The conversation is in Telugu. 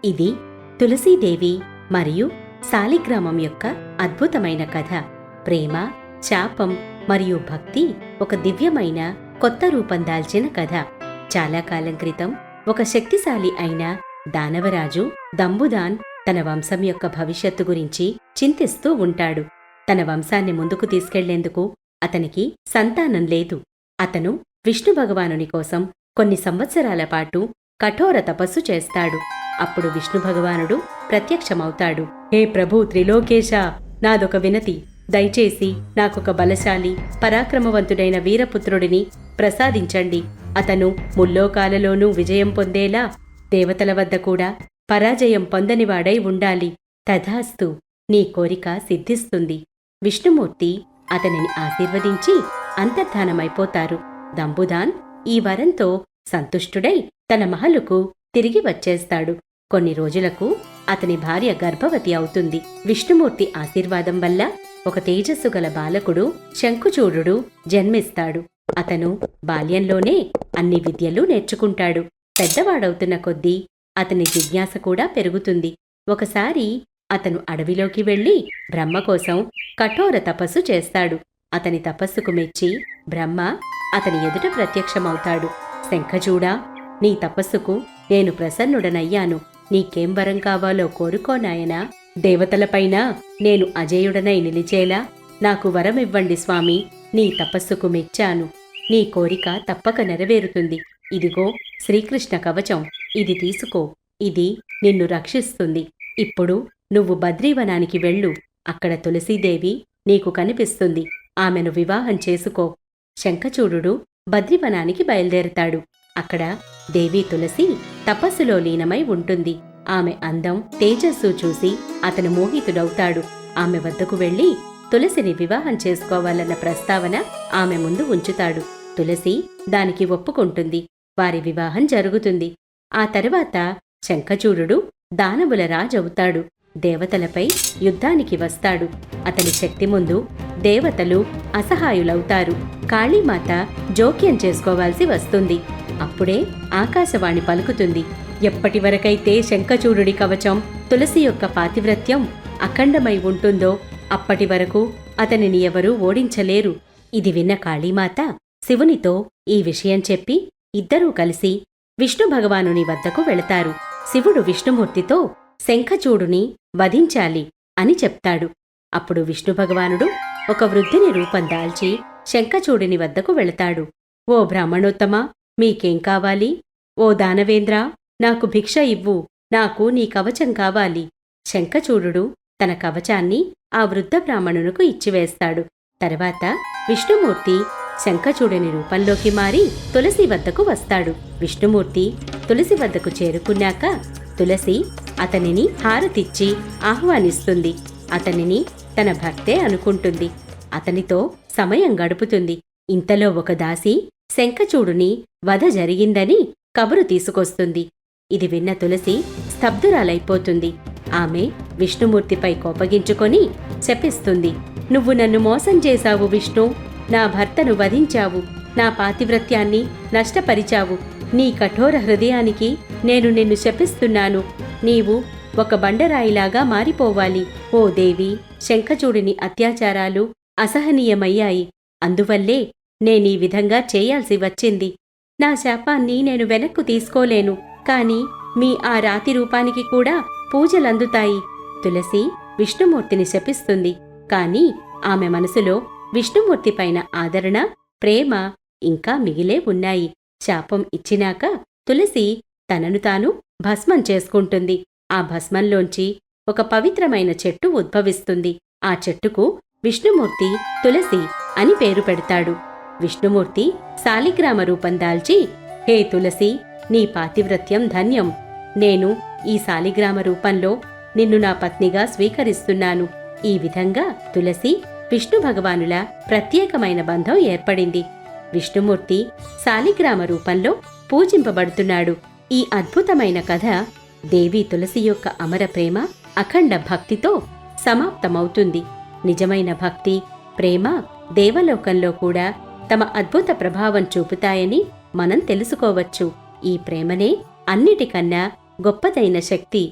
ఇది తులసీదేవి మరియు సాలిగ్రామం యొక్క అద్భుతమైన కథ. ప్రేమ, శాపం మరియు భక్తి ఒక దివ్యమైన కొత్త రూపం దాల్చిన కథ. చాలా కాలం క్రితం ఒక శక్తిశాలి అయిన దానవరాజు దంబుదాన్ తన వంశం యొక్క భవిష్యత్తు గురించి చింతిస్తూ ఉంటాడు. తన వంశాన్ని ముందుకు తీసుకెళ్లేందుకు అతనికి సంతానం లేదు. అతను విష్ణు భగవానుని కోసం కొన్ని సంవత్సరాల పాటు కఠోర తపస్సు చేస్తాడు. అప్పుడు విష్ణు భగవానుడు ప్రత్యక్షమవుతాడు. హే ప్రభు త్రిలోకేశ, నాదొక వినతి. దయచేసి నాకొక బలశాలి, పరాక్రమవంతుడైన వీరపుత్రుడిని ప్రసాదించండి. అతను ముల్లోకాలలోనూ విజయం పొందేలా, దేవతల వద్ద కూడా పరాజయం పొందనివాడై ఉండాలి. తథాస్తు, నీ కోరిక సిద్ధిస్తుంది. విష్ణుమూర్తి అతనిని ఆశీర్వదించి అంతర్ధానమైపోతారు. దంబుదాన్ ఈ వరంతో సంతుష్టుడై తన మహలుకు తిరిగి వచ్చేస్తాడు. కొన్ని రోజులకు అతని భార్య గర్భవతి అవుతుంది. విష్ణుమూర్తి ఆశీర్వాదం వల్ల ఒక తేజస్సు గల బాలకుడు శంఖుచూడుడు జన్మిస్తాడు. అతను బాల్యంలోనే అన్ని విద్యలు నేర్చుకుంటాడు. పెద్దవాడవుతున్న కొద్దీ అతని జిజ్ఞాస కూడా పెరుగుతుంది. ఒకసారి అతను అడవిలోకి వెళ్లి బ్రహ్మ కోసం కఠోర తపస్సు చేస్తాడు. అతని తపస్సుకు మెచ్చి బ్రహ్మ అతని ఎదుట ప్రత్యక్షమవుతాడు. శంఖచూడా, నీ తపస్సుకు నేను ప్రసన్నుడనయ్యాను. నీకేం వరం కావాలో కోరుకోనాయనా. దేవతలపైన నేను అజేయుడనై నిలిచేలా నాకు వరమివ్వండి స్వామి. నీ తపస్సుకు మెచ్చాను. నీ కోరిక తప్పక నెరవేరుతుంది. ఇదిగో శ్రీకృష్ణ కవచం, ఇది తీసుకో. ఇది నిన్ను రక్షిస్తుంది. ఇప్పుడు నువ్వు బద్రీవనానికి వెళ్ళు. అక్కడ తులసీదేవి నీకు కనిపిస్తుంది. ఆమెను వివాహం చేసుకో. శంఖచూడుడు బద్రీవనానికి బయలుదేరతాడు. అక్కడ దేవి తులసి తపస్సులో లీనమై ఉంటుంది. ఆమె అందం, తేజస్సు చూసి అతను మోహితుడవుతాడు. ఆమె వద్దకు వెళ్లి తులసిని వివాహం చేసుకోవాలన్న ప్రస్తావన ఆమె ముందు ఉంచుతాడు. తులసి దానికి ఒప్పుకుంటుంది. వారి వివాహం జరుగుతుంది. ఆ తరువాత శంఖచూడుడు దానవుల రాజవుతాడు. దేవతలపై యుద్ధానికి వస్తాడు. అతని శక్తి ముందు దేవతలు అసహాయులవుతారు. కాళీమాత జోక్యం చేసుకోవాల్సి వస్తుంది. అప్పుడే ఆకాశవాణి పలుకుతుంది. ఎప్పటివరకైతే శంఖచూడుడి కవచం, తులసి యొక్క పాతివ్రత్యం అఖండమై ఉంటుందో అప్పటి వరకు అతనిని ఎవరూ ఓడించలేరు. ఇది విన్న కాళీమాత శివునితో ఈ విషయం చెప్పి ఇద్దరూ కలిసి విష్ణు భగవానుని వద్దకు వెళతారు. శివుడు విష్ణుమూర్తితో శంఖచూడుని వధించాలి అని చెప్తాడు. అప్పుడు విష్ణు భగవానుడు ఒక వృద్ధిని రూపం దాల్చి శంఖచూడుని వద్దకు వెళతాడు. ఓ బ్రాహ్మణోత్తమా, మీకేం కావాలి? ఓ దానవేంద్ర, నాకు భిక్ష ఇవ్వు. నాకు నీ కవచం కావాలి. శంఖచూడుడు తన కవచాన్ని ఆ వృద్ధ బ్రాహ్మణునకు ఇచ్చివేస్తాడు. తర్వాత విష్ణుమూర్తి శంఖచూడుని రూపంలోకి మారి తులసి వద్దకు వస్తాడు. విష్ణుమూర్తి తులసి వద్దకు చేరుకున్నాక తులసి అతనిని హారతిచ్చి ఆహ్వానిస్తుంది. అతనిని తన భర్తే అనుకుంటుంది. అతనితో సమయం గడుపుతుంది. ఇంతలో ఒక దాసి శంఖచూడుని వధ జరిగిందని కబురు తీసుకొస్తుంది. ఇది విన్న తులసి స్తబ్దురాలైపోతుంది. ఆమె విష్ణుమూర్తిపై కోపగించుకొని శపిస్తుంది. నువ్వు నన్ను మోసం చేశావు విష్ణు. నా భర్తను వధించావు. నా పాతివ్రత్యాన్ని నష్టపరిచావు. నీ కఠోర హృదయానికి నేను నిన్ను శపిస్తున్నాను. నీవు ఒక బండరాయిలాగా మారిపోవాలి. ఓ దేవి, శంఖచూడిని అత్యాచారాలు అసహనీయమయ్యాయి. అందువల్లే నేనీ విధంగా చేయాల్సి వచ్చింది. నా శాపాన్ని నేను వెనక్కు తీసుకోలేను. కాని మీ ఆ రాతి రూపానికి కూడా పూజలందుతాయి. తులసి విష్ణుమూర్తిని శపిస్తుంది. కాని ఆమె మనసులో విష్ణుమూర్తిపైన ఆదరణ, ప్రేమ ఇంకా మిగిలే ఉన్నాయి. శాపం ఇచ్చినాక తులసి తనను తాను భస్మం చేసుకుంటుంది. ఆ భస్మంలోంచి ఒక పవిత్రమైన చెట్టు ఉద్భవిస్తుంది. ఆ చెట్టుకు విష్ణుమూర్తి తులసి అని పేరు పెడతాడు. విష్ణుమూర్తి సాలిగ్రామ రూపం దాల్చి, హే తులసి, నీ పాతివ్రత్యం ధన్యం. నేను ఈ సాలిగ్రామ రూపంలో నిన్ను నా పత్నిగా స్వీకరిస్తున్నాను. ఈ విధంగా తులసి విష్ణు భగవానుల ప్రత్యేకమైన బంధం ఏర్పడింది. విష్ణుమూర్తి సాలిగ్రామ రూపంలో పూజింపబడుతున్నాడు. ఈ అద్భుతమైన కథ దేవి తులసి యొక్క అమర ప్రేమ, అఖండ భక్తితో సమాప్తమవుతుంది. నిజమైన భక్తి, ప్రేమ దేవలోకంలో కూడా తమ అద్భుత ప్రభావం చూపుతాయని మనం తెలుసుకోవచ్చు. ఈ ప్రేమనే అన్నిటికన్నా గొప్పదైన శక్తి